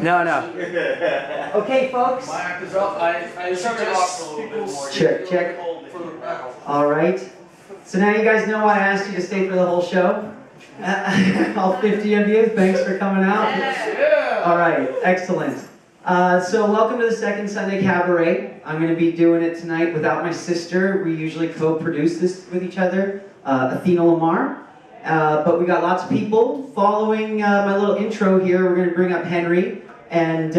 No, no. Okay, folks. My act is up. I suggest people Check. All right. So now you guys know why I asked you to stay for the whole show. All 50 of you, thanks for coming out. Yeah. All right, excellent. So welcome to the second Sunday Cabaret. I'm going to be doing it tonight without my sister. We usually co-produce this with each other, Athena Lamarre. But we got lots of people. Following my little intro here, we're going to bring up Henry. And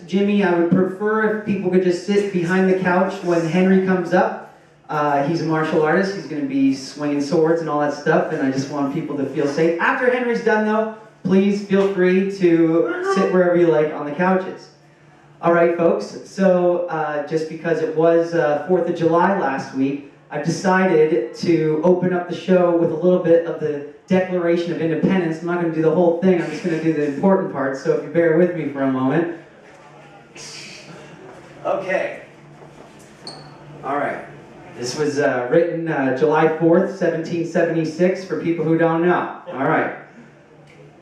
Jimmy, I would prefer if people could just sit behind the couch when Henry comes up. He's a martial artist. He's going to be swinging swords and all that stuff. And I just want people to feel safe. After Henry's done, though, please feel free to sit wherever you like on the couches. All right, folks. So just because it was 4th of July last week, I've decided to open up the show with a little bit of the Declaration of Independence. I'm not going to do the whole thing. I'm just going to do the important parts. So if you bear with me for a moment. Okay. All right. This was written July 4th, 1776, for people who don't know. All right.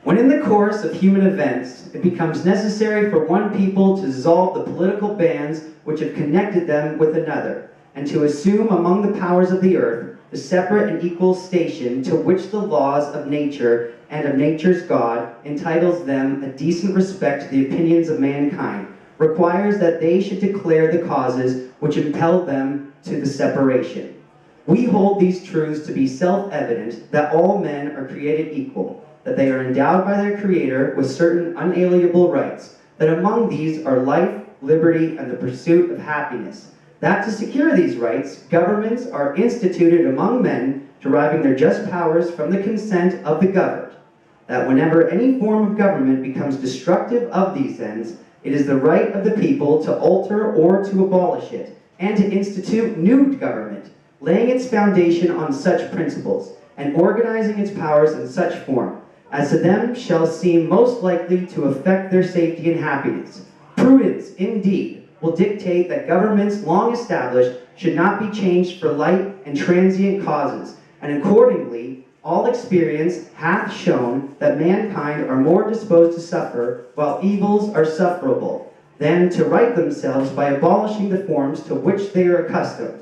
When in the course of human events, it becomes necessary for one people to dissolve the political bands which have connected them with another, and to assume among the powers of the earth the separate and equal station to which the laws of nature and of nature's God entitles them a decent respect to the opinions of mankind, requires that they should declare the causes which impelled them to the separation. We hold these truths to be self-evident, that all men are created equal, that they are endowed by their Creator with certain unalienable rights, that among these are life, liberty, and the pursuit of happiness, that to secure these rights, governments are instituted among men, deriving their just powers from the consent of the governed, that whenever any form of government becomes destructive of these ends, it is the right of the people to alter or to abolish it, and to institute new government, laying its foundation on such principles, and organizing its powers in such form, as to them shall seem most likely to affect their safety and happiness. Prudence, indeed, will dictate that governments long established should not be changed for light and transient causes, and accordingly, all experience hath shown that mankind are more disposed to suffer, while evils are sufferable, than to right themselves by abolishing the forms to which they are accustomed.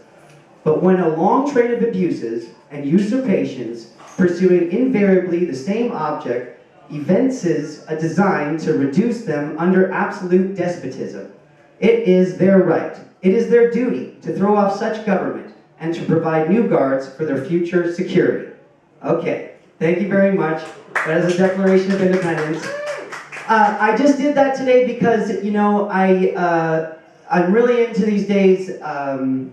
But when a long train of abuses and usurpations, pursuing invariably the same object, evinces a design to reduce them under absolute despotism, it is their right, it is their duty to throw off such government and to provide new guards for their future security. Okay, thank you very much. That is a Declaration of Independence. I just did that today because, you know, I'm really into these days. You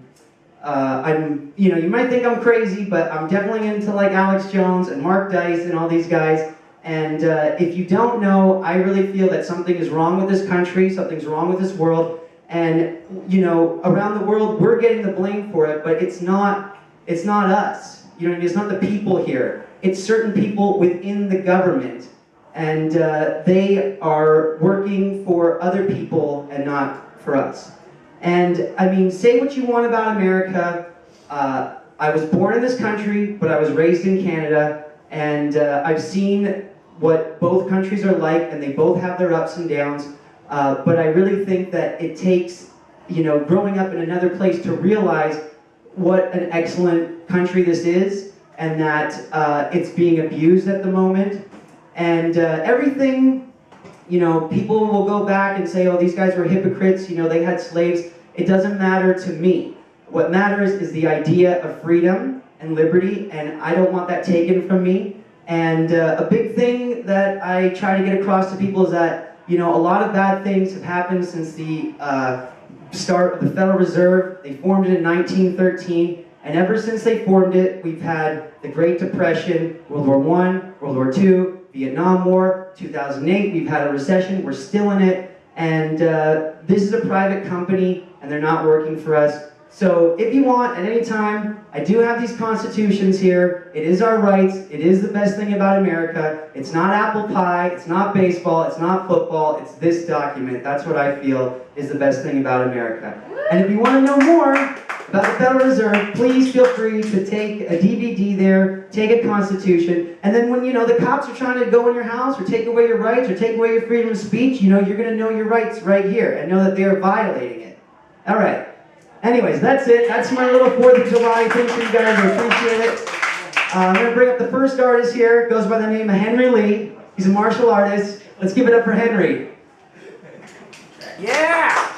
might think I'm crazy, but I'm definitely into like Alex Jones and Mark Dice and all these guys. And if you don't know, I really feel that something is wrong with this country, something's wrong with this world, and you know, around the world we're getting the blame for it, but it's not us. You know what I mean? It's not the people here. It's certain people within the government, and they are working for other people and not for us. And I mean, say what you want about America. I was born in this country, but I was raised in Canada, and I've seen what both countries are like, and they both have their ups and downs. But I really think that it takes, you know, growing up in another place to realize what an excellent country this is, and that it's being abused at the moment. And everything, you know, people will go back and say, oh, these guys were hypocrites, you know, they had slaves. It doesn't matter to me. What matters is the idea of freedom and liberty, and I don't want that taken from me. And a big thing that I try to get across to people is that, you know, a lot of bad things have happened since the start of the Federal Reserve. They formed it in 1913, and ever since they formed it, we've had the Great Depression, World War I, World War II, Vietnam War, 2008, we've had a recession, we're still in it, and this is a private company, and they're not working for us. So if you want, at any time, I do have these constitutions here. It is our rights. It is the best thing about America. It's not apple pie. It's not baseball. It's not football. It's this document. That's what I feel is the best thing about America. And if you want to know more, About the Federal Reserve, please feel free to take a DVD there, take a Constitution, and then when, the cops are trying to go in your house or take away your rights or take away your freedom of speech, you're going to know your rights right here and know that they are violating it. All right. Anyways, that's it. That's my little 4th of July thing for you guys. I appreciate it. I'm going to bring up the first artist here. Goes by the name of Henry Lee. He's a martial artist. Let's give it up for Henry. Yeah!